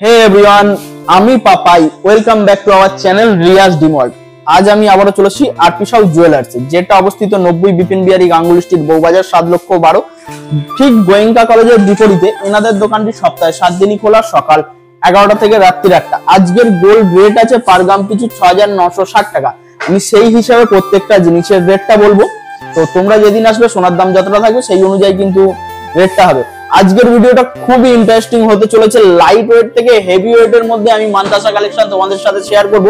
হে everyone, আমি Papai. Welcome back to our channel Riyaz ডিমওয়ার্ল্ড। আজ আমি আবারও চলেছি আরপি সাউ জুয়েলার্সে, যেটা অবস্থিত 90 বিপিন বিহারী গাঙ্গুলি স্ট্রিট, বউবাজার, 7,12,000। ঠিক গোয়েঙ্কা কলেজের বিপরীতে এনাদের দোকানটি সপ্তাহে 7 দিনই খোলা, সকাল 11টা থেকে রাত্রি 1টা। আজকের গোল্ড রেট আছে পার গ্রাম পিছু 6,960 টাকা। আমি সেই হিসাবে প্রত্যেকটা জিনিসের রেটটা বলবো, তো তোমরা যেদিন আসবে সোনার দাম যতটা থাকবে সেই অনুযায়ী কিন্তু রেটটা হবে। আজকের ভিডিওটা খুবই ইন্টারেস্টিং হতে চলেছে। লাইট ওয়েট থেকে হেভি ওয়েটের মধ্যে আমি মান্তাসা কালেকশন তোমাদের সাথে শেয়ার করব।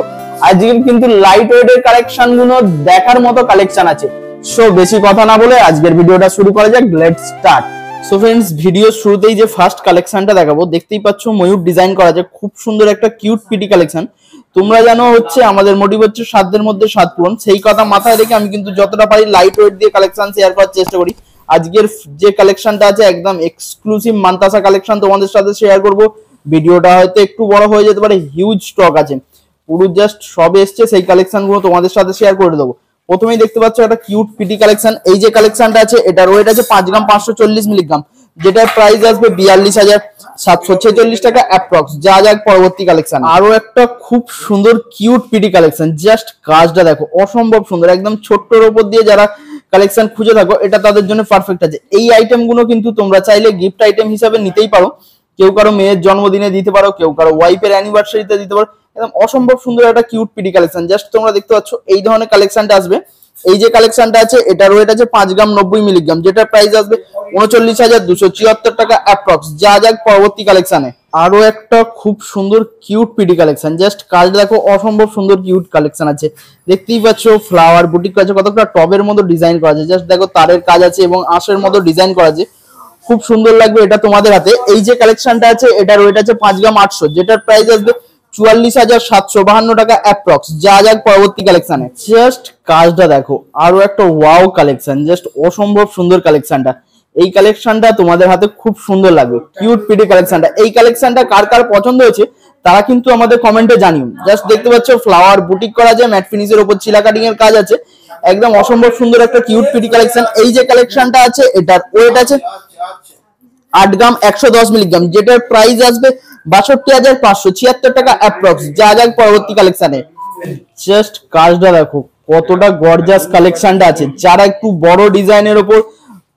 আজকে কিন্তু লাইট ওয়েটের কালেকশন গুলো দেখার মতো কালেকশন আছে। সো বেশি কথা না বলে আজকের ভিডিওটা শুরু করা যাক। Let's start. So friends, video শুরুতেই যে ফার্স্ট কালেকশনটা দেখাবো, দেখতেই পাচ্ছ ময়ূর ডিজাইন করা আছে, খুব সুন্দর একটা কিউট পিটি কালেকশন। তোমরা জানো হচ্ছে আমাদের মোটিভ হচ্ছে সাধ্যের মধ্যে স্বাদ পূরণ, সেই কথা মাথায় রেখে আমি কিন্তু যতটা পারি লাইট ওয়েট দিয়ে কালেকশন শেয়ার করার চেষ্টা করি। আজকের যে কালেকশনটা আছে একদম এক্সক্লুসিভ মান্তাসা কালেকশন তোমাদের সাথে শেয়ার করব। ভিডিওটা হয়তো একটু বড় হয়ে যেতে পারে, হিউজ স্টক আছে, পুরো জাস্ট সবে এসছে, সেই কালেকশন গুলো তোমাদের সাথে শেয়ার করে দেবো। প্রথমেই দেখতে পাচ্ছ একটা কিউট পিটি কালেকশন। এই যে কালেকশনটা আছে এটার ওয়েট আছে 5 গ্রাম 540 মিলিগ্রাম, যেটার প্রাইস আসবে 42,746 টাকা অ্যাপ্রক্স। যা যাক পরবর্তী কালেকশন। আরো একটা খুব সুন্দর কিউট পিটি কালেকশন, জাস্ট কাজটা দেখো, অসম্ভব সুন্দর, একদম ছোট্টর উপর দিয়ে যারা কালেকশন খুঁজে থাকো এটা তাদের জন্য পারফেক্ট আছে। এই আইটেম গুলো কিন্তু তোমরা চাইলে গিফট আইটেম হিসাবে নিতেই পারো। কেউ কারো মেয়ের জন্মদিনে দিতে পারো, কেউ কারো ওয়াইফের অ্যানিভার্সারিতে দিতে পারো। একদম অসম্ভব সুন্দর একটা কিউট পিটি কালেকশন। জাস্ট তোমরা দেখতে পাচ্ছ এই ধরনের কালেকশনটা আসবে। এই যে কালেকশনটা আছে এটার ওয়েট আছে 5 গ্রাম 90 মিলিগ্রাম, যেটার প্রাইস আসবে 39,274 টাকা অ্যাপ্রক্স। যা যাক পরবর্তী কালেকশনে। আরো একটা খুব সুন্দর কিউট পিটি কালেকশন, জাস্ট কাজটা দেখো, অসম্ভব সুন্দর কিউট কালেকশন আছে। দেখতেই পাচ্ছ ফ্লাওয়ার বুটিক আছে, কতটা টবের মতো ডিজাইন করা আছে। জাস্ট দেখো তারের কাজ আছে এবং আঁশের মতো ডিজাইন করা আছে, খুব সুন্দর লাগবে এটা তোমাদের হাতে। এই যে কালেকশনটা আছে এটার ওয়েট আছে 5 গ্রাম 800, যেটার প্রাইস আসবে 44,752 টাকা অ্যাপ্রক্স। যা যাক পরবর্তী কালেকশনে। জাস্ট কাজটা দেখো, আরো একটা ওয়াও কালেকশন, জাস্ট অসম্ভব সুন্দর কালেকশনটা। এই কালেকশনটা তোমাদের হাতে খুব সুন্দর লাগবে, কিউট পিটি কালেকশনটা। এই কালেকশনটা কার কার পছন্দ হয়েছে তারা কিন্তু আমাদের কমেন্টে জানিও। জাস্ট দেখতে পাচ্ছ ফ্লাওয়ার বুটিক করা আছে, ম্যাট ফিনিশের উপর চিলা কাটিং এর কাজ আছে, একদম অসম্ভব সুন্দর একটা কিউট পিটি কালেকশন। এই যে কালেকশনটা আছে এটার ওয়েট আছে 8 গ্রাম 110 মিলিগ্রাম, যেটার প্রাইস আসবে 62,576 টাকা অ্যাপ্রক্স। যা যাক পরবর্তী কালেকশনে। জাস্ট কাজটা দেখো, কতটা গর্জাস কালেকশনটা আছে। যারা একটু বড় ডিজাইনের উপর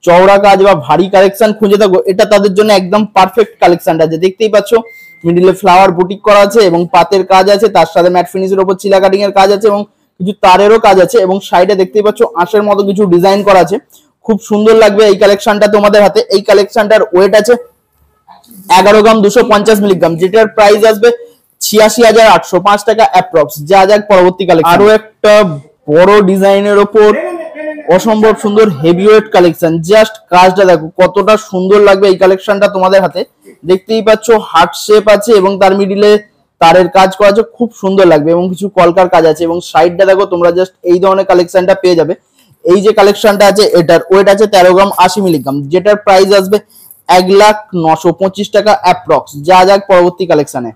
চওড়া কাজ বা ভারী কালেকশন খুঁজে থাকো এটা তাদের জন্য একদম পারফেক্ট কালেকশনটা আছে। দেখতেই পাচ্ছ মিডিলে ফ্লাওয়ার বুটিক করা আছে এবং পাতের কাজ আছে, তার সাথে ম্যাট ফিনিশের উপর চিলা কাটিং এর কাজ আছে এবং কিছু তারেরও কাজ আছে, এবং সাইডে দেখতেই পাচ্ছ আঁশের মতো কিছু ডিজাইন করা আছে। খুব সুন্দর লাগবে এই কালেকশনটা তোমাদের হাতে। এই কালেকশনটার ওয়েট আছে 11 গ্রাম 250 মিলিগ্রাম, যেটার প্রাইস আসবে 86,805 টাকা অ্যাপ্রক্স। যা যাক পরবর্তী কালেকশন। আরো একটা বড় ডিজাইনের ওপর অসম্ভব সুন্দর হেভি ওয়েট কালেকশন। জাস্ট কাজটা দেখো, কতটা সুন্দর লাগবে এই কালেকশনটা তোমাদের হাতে। দেখতেই পাচ্ছ হার্ট শেপ আছে এবং তার মিডিলে তারের কাজ করা আছে, খুব সুন্দর লাগবে, এবং কিছু কলকার কাজ আছে, এবং সাইডটা দেখো তোমরা জাস্ট এই ধরনের কালেকশনটা পেয়ে যাবে। এই যে কালেকশনটা আছে এটার ওয়েট আছে 13 গ্রাম 80 মিলিগ্রাম, যেটার প্রাইস আসবে 1,0925 টাকা অ্যাপ্রক্স। যা যাক পরবর্তী কালেকশনে।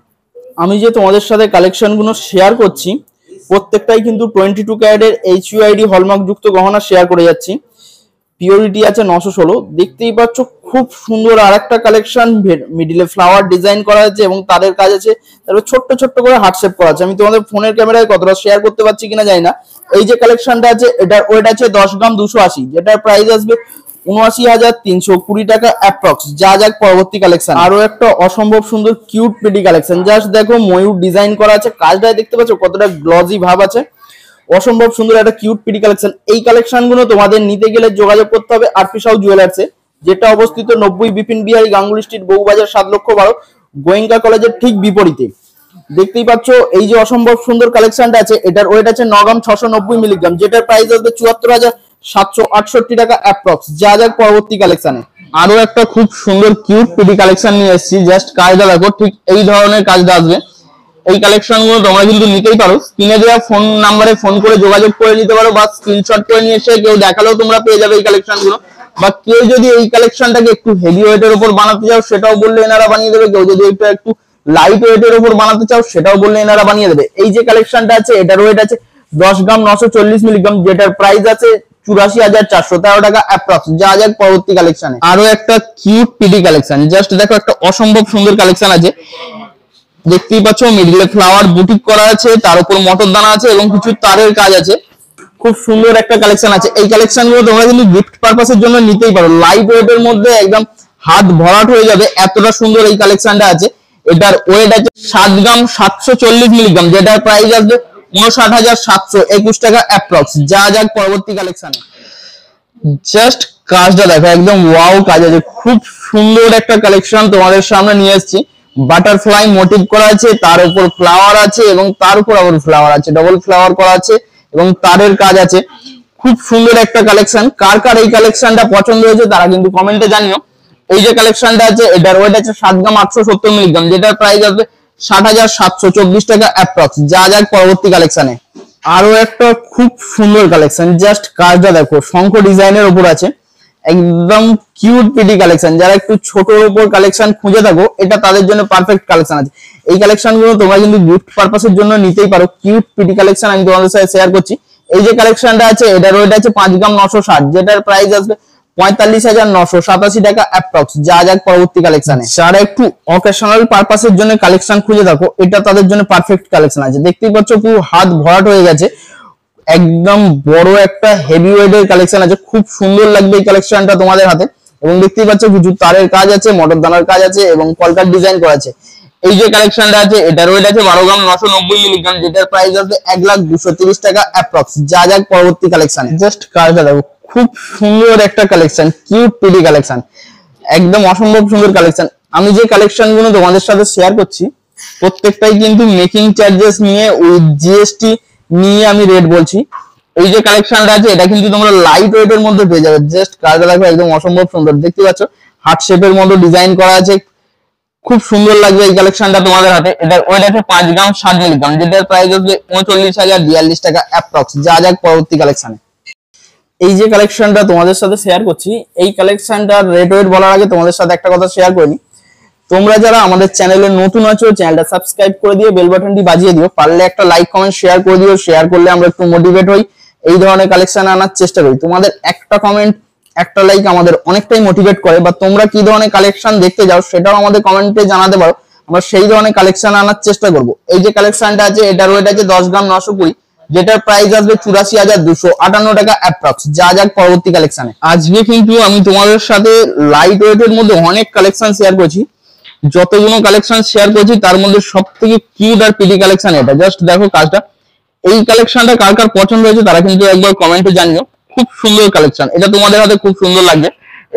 আমি যে তোমাদের সাথে কালেকশন গুলো শেয়ার করছি প্রত্যেকটাই কিন্তু 22 ক্যারেটের HUID হলমার্ক যুক্ত গহনা শেয়ার করে যাচ্ছি। পিওরিটি আছে 916। দেখতেই পাচ্ছ খুব সুন্দর আর একটা কালেকশন, মিডিলে ফ্লাওয়ার ডিজাইন করা আছে এবং তাদের কাজ আছে, তারপর ছোট্ট ছোট্ট করে হার্ট শেপ করা আছে। আমি তোমাদের ফোনের ক্যামেরায় কতটা শেয়ার করতে পারছি কিনা জানি না। এই যে কালেকশনটা আছে এটার ওয়েট আছে 10 গ্রাম 280, যেটার প্রাইস আসবে 79,320 টাকা অ্যাপ্রক্স। যা যাক পরবর্তী কালেকশন। আরো একটা অসম্ভব সুন্দর কিউট পিটি কালেকশন, জাস্ট দেখো ময়ূর ডিজাইন করা আছে, কাজটা দেখতে পাচ্ছ কতটা গ্লজি ভাব আছে, অসম্ভব সুন্দর একটা কিউট পিটি কালেকশন। এই কালেকশন গুলো তোমাদের নিতে গেলে যোগাযোগ করতে হবে আরপি সাউ জুয়েলার্সে, যেটা অবস্থিত 90 বিপিন বিহারী গাঙ্গুলি স্ট্রিট, বউবাজার, 7,12,000, গোয়েঙ্কা কলেজের ঠিক বিপরীতে। দেখতেই পাচ্ছ এই যে অসম্ভব সুন্দর কালেকশনটা আছে এটার ওয়েট আছে 9 গ্রাম 690 মিলিগ্রাম, যেটার প্রাইস আসবে 74,768 টাকা অ্যাপ্রক্স। যা যাক পরবর্তী কালেকশনে। আরো একটা খুব সুন্দর কিউট পিটি কালেকশন নিয়ে এসেছি, জাস্ট কাজটা দেখো, ঠিক এই ধরনের কাজটা আসবে। এই কালেকশন গুলো তোমরা কিন্তু নিতেই পারো, স্ক্রিনে দেওয়া ফোন নাম্বারে ফোন করে যোগাযোগ করে নিতে পারো, বা স্ক্রিনশট করে নিয়ে এসে কেউ দেখালেও তোমরা পেয়ে যাবে এই কালেকশন গুলো। বা কেউ যদি এই কালেকশনটাকে একটু হেভি ওয়েটের উপর বানাতে চাও সেটাও বললে এনারা বানিয়ে দেবে। কেউ যদি একটু লাইট ওয়েটের উপর বানাতে চাও সেটাও বললে এনারা বানিয়ে দেবে। এই যে কালেকশনটা আছে এটার ওয়েট আছে 10 গ্রাম 940 মিলিগ্রাম, যেটার প্রাইস আছে 84,413 টাকা অ্যাপ্রক্স। যা যাক পরবর্তী কালেকশনে। আরো একটা কিউট পিটি কালেকশন, জাস্ট দেখো একটা অসম্ভব সুন্দর কালেকশন আছে। দেখতেই পাচ্ছ মিডলে ফ্লাওয়ার বুটিক করা আছে, তার উপর মটর দানা আছে এবং কিছু তারের কাজ আছে। খুব সুন্দর একটা কালেকশন আছে। এই কালেকশন গুলো তোমরা কিন্তু গিফট পারপাসের জন্য নিতেই পারো। লাইট ওয়েটের মধ্যে একদম হাত ভরাট হয়ে যাবে, এতটা সুন্দর এই কালেকশনটা আছে। এটার ওয়েট আছে 7 গ্রাম 740 মিলিগ্রাম, যেটার প্রাইস আসবে 59,721 টাকা অ্যাপ্রক্স। যা যাক পরবর্তী কালেকশনে। জাস্ট কাজটা দেখো, একদম ওয়াও কাজ আছে। খুব সুন্দর একটা কালেকশন তোমাদের সামনে নিয়ে এসেছি। বাটারফ্লাই মোটিভ করা আছে, তার উপর ফ্লাওয়ার আছে এবং তার উপর আবার ফ্লাওয়ার আছে, ডবল ফ্লাওয়ার করা আছে এবং তারের কাজ আছে। খুব সুন্দর একটা কালেকশন। কার কার এই কালেকশনটা পছন্দ হয়েছে তারা কিন্তু কমেন্টে জানিও। এই যে কালেকশনটা আছে এটার ওয়েট আছে 7 গ্রাম 870 মিলিগ্রাম, যেটার প্রাইস আসবে 60,724 টাকা অ্যাপ্রক্স। যা যাক পরবর্তী কালেকশনে। আরো একটা খুব সুন্দর কালেকশন, জাস্ট কাজটা দেখো, শঙ্খ ডিজাইনের উপর আছে, একদম কিউট পিটি কালেকশন। যারা একটু ছোটর উপর কালেকশন খুঁজে থাকো, এটা তাদের জন্য পারফেক্ট কালেকশন আছে। এই কালেকশন গুলো তোমরা কিন্তু গিফট পারপাসের জন্য নিতেই পারো। কিউট পিটি কালেকশন আমি তোমাদের সাথে শেয়ার করছি। এই যে কালেকশনটা আছে এটার ওয়েট আছে 5 গ্রাম 960, যেটার প্রাইস আসবে 45,987 টাকা অ্যাপ্রক্স। যা যাক পরবর্তী কালেকশনে। যারা একটু অকেশনাল পারপাসের জন্য কালেকশন খুঁজে থাকো, এটা তাদের জন্য পারফেক্ট কালেকশন আছে। দেখতেই পাচ্ছ পুরো হাত ভরাট হয়ে গেছে, একদম বড় একটা হেভি ওয়েটের কালেকশন আছে। খুব সুন্দর লাগবে এই কালেকশনটা তোমাদের হাতে। এবং দেখতেই পাচ্ছ কিছু তারের কাজ আছে, মটর দানার কাজ আছে এবং কলকার ডিজাইন করা আছে। এই যে কালেকশনটা আছে এটার ওয়েট আছে 12 গ্রাম 990 মিলিগ্রাম, যেটার প্রাইস আছে 1,230 টাকা অ্যাপ্রক্স। যা যাক পরবর্তী কালেকশনে। জাস্ট কাজটা দেখো, খুব সুন্দর একটা কালেকশন, কিউট পিটি কালেকশন, একদম অসম্ভব সুন্দর কালেকশন। আমি যে কালেকশন গুলো তোমাদের সাথে শেয়ার করছি প্রত্যেকটাই কিন্তু মেকিং চার্জেস নিয়ে উইথ জিএসটি নিয়ে আমি রেট বলছি। এই যে কালেকশনটা আছে এটা কিন্তু তোমরা লাইট ওয়েটের মধ্যে পেয়ে যাবে। জাস্ট কাজটা দেখো, একদম অসম্ভব সুন্দর। দেখতে পাচ্ছ হার্ট শেপের মতো ডিজাইন করা আছে, খুব সুন্দর লাগবে এই কালেকশনটা তোমাদের হাতে। এটার ওয়েট আছে 5 গ্রাম 60 মিলিগ্রাম, যেটার প্রাইস আসবে 39,042 টাকা অ্যাপ্রক্স। যা যাক পরবর্তী কালেকশনে। এই যে কালেকশনটা তোমাদের সাথে শেয়ার করছি, এই কালেকশনটার রেট ওয়েট বলার আগে তোমাদের সাথে একটা কথা শেয়ার করিনি। তোমরা যারা আমাদের চ্যানেলে নতুন আছো, চ্যানেলটা সাবস্ক্রাইব করে দিয়ে বেল বাটনটি বাজিয়ে দিও। পারলে একটা লাইক কমেন্ট শেয়ার করে দিও। শেয়ার করলে আমরা একটু মোটিভেট হই, এই ধরনের কালেকশন আনার চেষ্টা করি। তোমাদের একটা কমেন্ট একটা লাইক আমাদের অনেকটাই মোটিভেট করে। বা তোমরা কি ধরনের কালেকশন দেখতে যাও সেটাও আমাদের কমেন্টে জানাতে পারো, আমরা সেই ধরনের কালেকশন আনার চেষ্টা করব। এই যে কালেকশনটা আছে এটার ওয়েট আছে 10 গ্রাম 920, যেটার প্রাইস আসবে 84,258 টাকা অ্যাপ্রক্স। যা যাক পরবর্তী কালেকশনে। আজকে কিন্তু আমি তোমাদের সাথে লাইট ওয়েটের মধ্যে অনেক কালেকশন শেয়ার করছি। যতগুলো কালেকশন শেয়ার করছি তার মধ্যে সব থেকে কিউট আর পিটি কালেকশন এটা। জাস্ট দেখো কাজটা। এই কালেকশনটা কার কার পছন্দ হয়েছে তারা কিন্তু একবার কমেন্টে জানিও। খুব সুন্দর কালেকশন, এটা তোমাদের হাতে খুব সুন্দর লাগবে।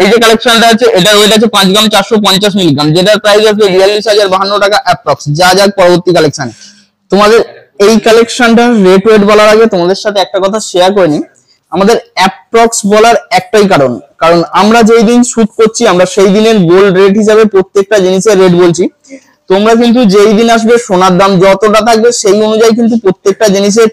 এই যে কালেকশনটা আছে এটার ওয়েট আছে 5 গ্রাম 450 মিলিগ্রাম, যেটার প্রাইস আছে 42,052 টাকা অ্যাপ্রক্স। যা যাক পরবর্তী কালেকশন। তোমাদের এই কালেকশনটার রেট ওয়েট বলার আগে তোমাদের সাথে একটা কথা শেয়ার করে নিই। আমাদের অ্যাপ্রক্স বলার একটাই কারণ আমরা যেই দিন শুট করছি আমরা সেই দিনের গোল্ড রেট হিসাবে প্রত্যেকটা জিনিসের রেট বলছি। তোমরা কিন্তু যেই দিন আসবে সোনার দাম যতটা থাকবে সেই অনুযায়ী কিন্তু প্রত্যেকটা জিনিসের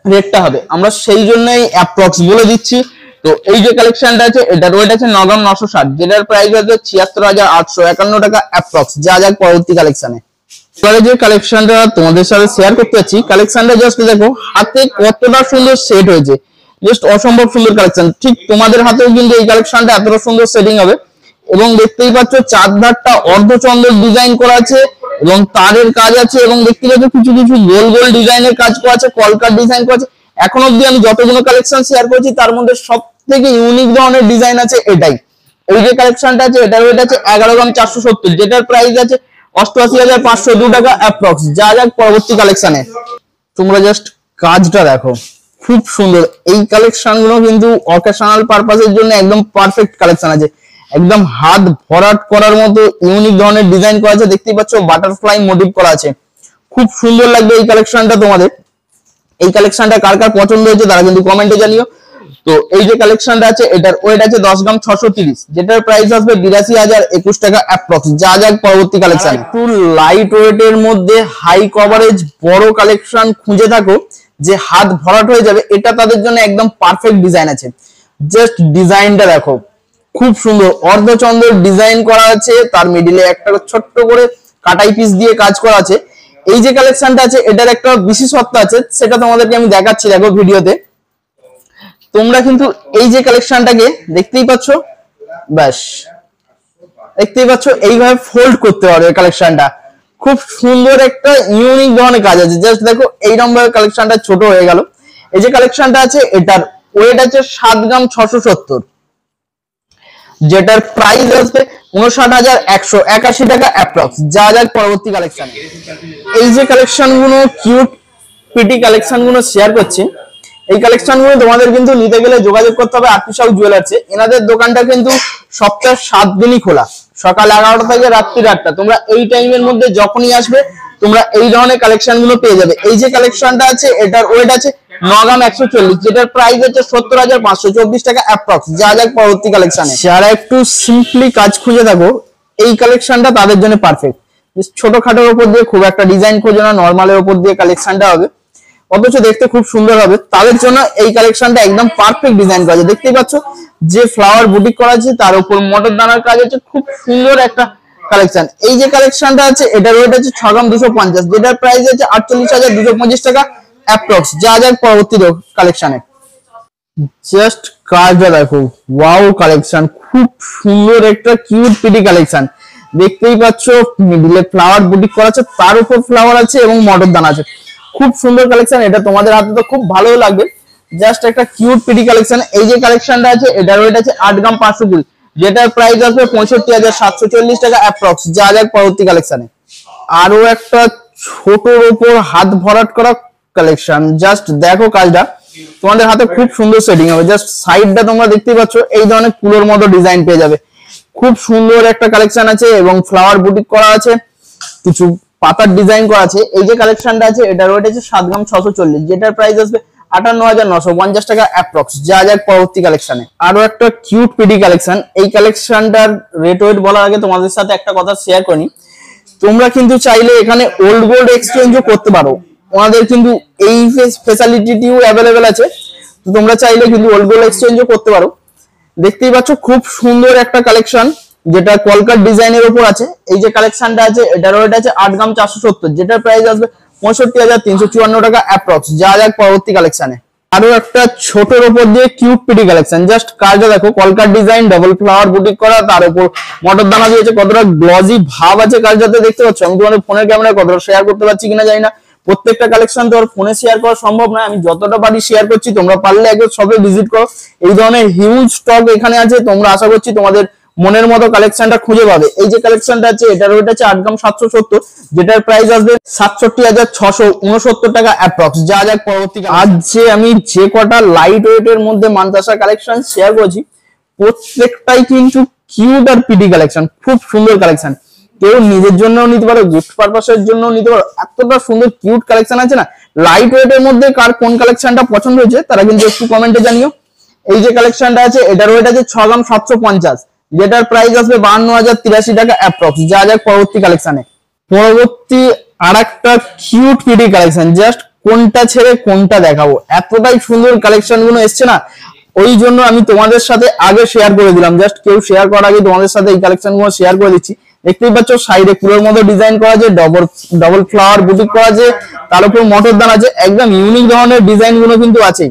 রেটটা হবে, আমরা সেই জন্যই অ্যাপ্রক্স বলে দিচ্ছি। তো এই যে কালেকশনটা আছে এটার ওয়েট আছে 9 গ্রাম 960, যেটার প্রাইস আছে 76,851 টাকা অ্যাপ্রক্স। যা যাক পরবর্তী কালেকশনে। এবারে যে কালেকশনটা তোমাদের সাথে শেয়ার করতে যাচ্ছি, কালেকশনটা জাস্ট দেখো হাতে কতটা সুন্দর সেট হয়েছে, জাস্ট অসম্ভব সুন্দর কালেকশন। ঠিক তোমাদের হাতেও কিন্তু এই কালেকশনটা এতটা সুন্দর সেটিং হবে। এবং দেখতেই পাচ্ছ চারধারটা অর্ধচন্দ্রের ডিজাইন করা আছে এবং তারের কাজ আছে এবং দেখতে পাচ্ছ কিছু কিছু গোল গোল ডিজাইনের কাজ করা আছে, কলকার ডিজাইন করা আছে। এখন অব্দি আমি যতগুলো কালেকশন শেয়ার করেছি তার মধ্যে সব থেকে ইউনিক ধরনের ডিজাইন আছে এটাই। এই যে কালেকশনটা আছে এটার ওয়েট আছে 11 গ্রাম 470, যেটার প্রাইস আছে 88,502 টাকা অ্যাপ্রক্স। যা যাক পরবর্তী কালেকশনে। তোমরা জাস্ট কাজটা দেখো, খুব সুন্দর। এই কালেকশন গুলো কিন্তু অকেশনাল পারপাসের জন্য একদম পারফেক্ট কালেকশন আছে। একদম হাত ভরাট করার মতো ইউনিক ধরনের ডিজাইন করা আছে। দেখতেই পাচ্ছ বাটারফ্লাই মোটিভ করা আছে, খুব সুন্দর লাগবে এই কালেকশনটা তোমাদের। এই কালেকশনটা কার কার পছন্দ হয়েছে তারা কিন্তু কমেন্টে জানিও। তো এই যে কালেকশনটা আছে এটার ওয়েট আছে 10 গ্রাম 630, যেটার প্রাইস আসবে 82,021 টাকা অ্যাপ্রক্স। যা যাক পরবর্তী কালেকশন। একটু লাইট ওয়েটের মধ্যে হাই কভারেজ বড় কালেকশন খুঁজে থাকো যে হাত ভরাট হয়ে যাবে, এটা তাদের জন্য একদম পারফেক্ট ডিজাইন আছে। জাস্ট ডিজাইনটা দেখো, খুব সুন্দর অর্ধচন্দ্রের ডিজাইন করা আছে, তার মিডিলে একটা ছোট্ট করে কাটাই পিস দিয়ে কাজ করা আছে। এই যে কালেকশনটা আছে এটার একটা বিশেষত্ব আছে, সেটা তোমাদেরকে আমি দেখাচ্ছি। দেখো ভিডিওতে তোমরা কিন্তু এই যে কালেকশনটাকে দেখতেই পাচ্ছ, ব্যাস দেখতেই পাচ্ছ এইভাবে ফোল্ড করতে পারবে কালেকশনটা। খুব সুন্দর একটা ইউনিক ধরনের কাজ আছে। জাস্ট দেখো এইরকম ভাবে কালেকশনটা ছোট হয়ে গেল। এই যে কালেকশনটা আছে এটার ওয়েট আছে 7 গ্রাম 670, যেটার প্রাইস আসবে 59,181 টাকা অ্যাপ্রক্স। যা যাক পরবর্তী কালেকশন। এই যে কালেকশন গুলো কিউট পিটি কালেকশন গুলো শেয়ার করছি, এই কালেকশন গুলো তোমাদের কিন্তু নিতে গেলে যোগাযোগ করতে হবে আরপি সাউ জুয়েলার্সে। এনাদের দোকানটা কিন্তু সপ্তাহে 7 দিনই খোলা, সকাল 11টা থেকে রাত্রি 8টা। তোমরা এই টাইমের মধ্যে যখনই আসবে তোমরা এই ধরনের কালেকশন গুলো পেয়ে যাবে। এই যে কালেকশনটা আছে এটার ওয়েট আছে 9 গ্রাম 140, যেটার প্রাইস হচ্ছে 70,524 টাকা অ্যাপ্রক্স। যা যাক পরবর্তী কালেকশনে। যারা একটু সিম্পলি কাজ খুঁজে থাকো এই কালেকশনটা তাদের জন্য পারফেক্ট। ছোটখাটোর উপর দিয়ে খুব একটা ডিজাইন খোঁজো না, নর্মালের উপর দিয়ে কালেকশনটা হবে, অথচ দেখতে খুব সুন্দর হবে, তাদের জন্য এই কালেকশনটা একদম পারফেক্ট ডিজাইন করা আছে। দেখতেই পাচ্ছ যে ফ্লাওয়ার বুটিক করা আছে, তার উপর মটর দানার কাজ আছে, খুব সুন্দর একটা কালেকশন। এই যে কালেকশনটা আছে এটার ওয়েট আছে 6 গ্রাম 250, যেটার প্রাইস আছে 48,225 টাকা অ্যাপ্রক্স। যা যাক পরবর্তী কালেকশনে। জাস্ট কাজটা দেখো, ওয়াও কালেকশন, খুব সুন্দর একটা কিউট পিটি কালেকশন। দেখতেই পাচ্ছ মিডিলে ফ্লাওয়ার বুটিক করা আছে, তার উপর ফ্লাওয়ার আছে এবং মটর দানা আছে, খুব সুন্দর কালেকশন। এটা তোমাদের হাতে তো খুব ভালো লাগবে, জাস্ট একটা কিউট পিটি কালেকশন। এই যে কালেকশনটা আছে এটার ওয়েট আছে 8 গ্রাম 520, যেটার প্রাইস আসবে 65,740 টাকা অ্যাপ্রক্স। যা যাক পরবর্তী কালেকশনে। আরো একটা ছোটর উপর হাত ভরাট করা কালেকশন। জাস্ট দেখো কাজটা, তোমাদের হাতে খুব সুন্দর সেটিং হবে। জাস্ট সাইডটা তোমরা দেখতেই পাচ্ছ এই ধরনের কুলোর মতো ডিজাইন পেয়ে যাবে, খুব সুন্দর একটা কালেকশন আছে এবং ফ্লাওয়ার বুটিক করা আছে, কিছু পাতার ডিজাইন করা আছে। এই যে কালেকশনটা আছে এটার ওয়েট আছে 7 গ্রাম 640, যেটার প্রাইস আসবে 58,950 টাকা অ্যাপ্রক্স। যা যাক পরবর্তী কালেকশনে। আরো একটা কিউট পিটি কালেকশন। এই কালেকশনটার রেট ওয়েট বলার আগে তোমাদের সাথে একটা কথা শেয়ার করি, তোমরা কিন্তু চাইলে এখানে ওল্ড গোল্ড এক্সচেঞ্জও করতে পারো, ওনাদের কিন্তু এই ফেসিলিটিটিও অ্যাভেলেবেল আছে। তো তোমরা চাইলে কিন্তু ওল্ড গোল্ড এক্সচেঞ্জও করতে পারো। দেখতেই পাচ্ছ খুব সুন্দর একটা কালেকশন, যেটা কলকার ডিজাইনের উপর আছে। এই যে কালেকশনটা আছে এটার ওয়েট আছে 8 গ্রাম 470, যেটার প্রাইস আসবে 65,354 টাকা অ্যাপ্রক্স। যা যাক পরবর্তী কালেকশনে। আরো একটা ছোটর উপর দিয়ে কিউট পিটি কালেকশন। জাস্ট কাজটা দেখো, কলকার ডিজাইন, ডাবল ফ্লাওয়ার বুটিক করা, তার উপর মটর দানা দিয়েছে, কতটা গ্লজি ভাব আছে কাজটাতে দেখতে পাচ্ছ। আমি তোমাদের ফোনের ক্যামেরায় কতটা শেয়ার করতে পারছি কিনা জানি না, প্রত্যেকটা কালেকশন তো আর ফোনে শেয়ার করা সম্ভব না, আমি যতটা পারি শেয়ার করছি। তোমরা পারলে একবার শপে ভিজিট করো, এই ধরনের হিউজ স্টক এখানে আছে। তোমরা আশা করছি তোমাদের মনের মতো কালেকশনটা খুঁজে পাবে। এই যে কালেকশনটা আছে এটার ওয়েট আছে 8 গ্রাম 770, যেটার প্রাইস আসবে 67,669 টাকা অ্যাপ্রক্স। যা যাক পরবর্তী। আজ যে আমি যে কটা লাইট ওয়েটের মধ্যে মানতাসা কালেকশন শেয়ার করছি, প্রত্যেকটাই কিন্তু কিউট আর পিটি কালেকশন, খুব সুন্দর কালেকশন। কেউ নিজের জন্যও নিতে পারো, গিফট পারপাসের জন্য নিতে পারো, এতটা সুন্দর কিউট কালেকশন আছে না। লাইট ওয়েটের মধ্যে কার কোন কালেকশনটা পছন্দ হয়েছে তারা কিন্তু একটু কমেন্টে জানিও। এই যে কালেকশনটা আছে এটার ওয়েট আছে 6 গ্রাম 750, যেটার প্রাইস আসবে 52,083 টাকা অ্যাপ্রক্স। যা যাক পরবর্তী কালেকশনে। পরবর্তী আরেকটা কিউট পিটি কালেকশন, জাস্ট কোনটা ছেড়ে কোনটা দেখাবো, এতটাই সুন্দর কালেকশন গুলো এসছে না, ওই জন্য আমি তোমাদের সাথে আগে শেয়ার করে দিলাম। জাস্ট কেউ শেয়ার করার আগে তোমাদের সাথে এই কালেকশন গুলো শেয়ার করে দিচ্ছি। দেখতেই পাচ্ছ সাইডে কুলোর মতো ডিজাইন করা আছে, ডবল ফ্লাওয়ার বুটিক করা আছে, তার উপর মটর দানা আছে, একদম ইউনিক ধরনের ডিজাইন গুলো কিন্তু আছে।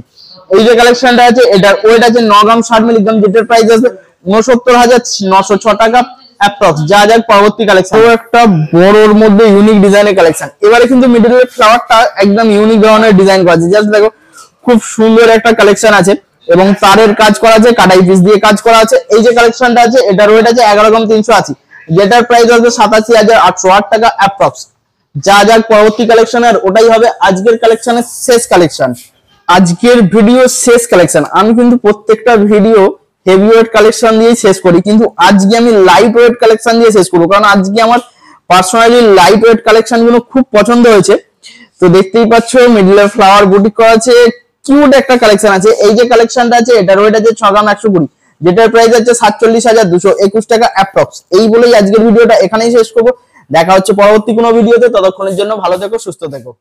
এই যে কালেকশনটা আছে এটার ওয়েট আছে 9 গ্রাম 60 মিলিগ্রাম, যেটার প্রাইস আছে 69,906 টাকা অ্যাপ্রক্স। যা যাক পরবর্তী কালেকশন। একটা বড়র মধ্যে ইউনিক ডিজাইনের কালেকশন। এবারে কিন্তু মিডলের ফ্লাওয়ারটা একদম ইউনিক ধরনের ডিজাইন করা আছে। জাস্ট দেখো খুব সুন্দর একটা কালেকশন আছে এবং তারের কাজ করা আছে, কাটাই পিস দিয়ে কাজ করা আছে। এই যে কালেকশনটা আছে এটার ওয়েট আছে 11 গ্রাম 380, যেটার প্রাইস আসবে 87,808 টাকা অ্যাপ্রক্স। যা যাক পরবর্তী কালেকশন। আর ওটাই হবে আজকের কালেকশনের শেষ কালেকশন, আজকের ভিডিও শেষ কালেকশন। আমি কিন্তু প্রত্যেকটা ভিডিও হেভি ওয়েট কালেকশন দিয়ে শেষ করি, কিন্তু আজকে আমি লাইট ওয়েট কালেকশন দিয়ে শেষ করবো, কারণ আজকে আমার পার্সোনালি লাইট ওয়েট কালেকশন গুলো খুব পছন্দ হয়েছে। তো দেখতেই পাচ্ছ মিডলে ফ্লাওয়ার বুটিক করা আছে, কিউট একটা কালেকশন আছে। এই যে কালেকশনটা আছে এটার ওয়েট আছে 6 গ্রাম 120, যেটার প্রাইস আছে 47,221 টাকা অ্যাপ্রক্স। এই বলেই আজকের ভিডিওটা এখানেই শেষ করবো। দেখা হচ্ছে পরবর্তী কোনো ভিডিওতে, ততক্ষণের জন্য ভালো থেকো, সুস্থ থেকো।